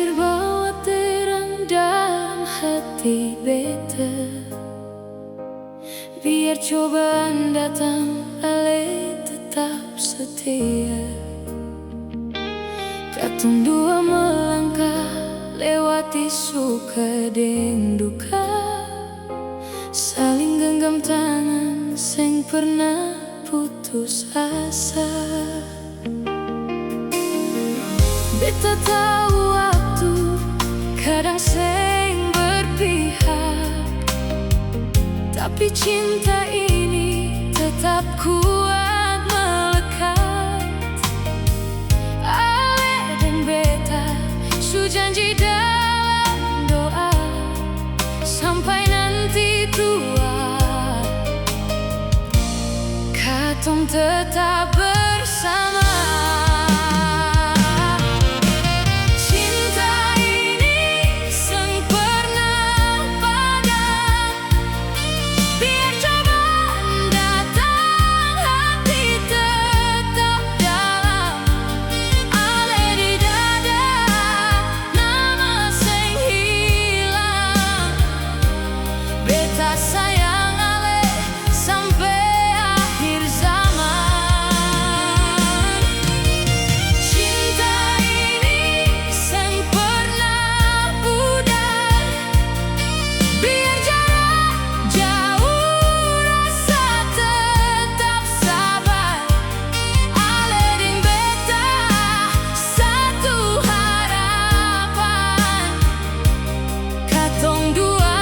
terbawa terang dalam hati beta. Biar cobaan datang, ale tetap setia. Katong dua melangkah lewati suka dan duka, saling genggam tangan, seng pernah putus asa. Beta tahu waktu kadang seng berpihak, tapi cinta ini tetap kuat melekat. Ale dan beta su janji dalam doa, sampai nanti tua katong tetap bersama. Sayang ale sampai akhir zaman. Cinta ini seng pernah pudar, biar jarak jauh rasa tetap sabar. Ale deng beta satu harapan, katong dua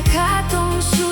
katong su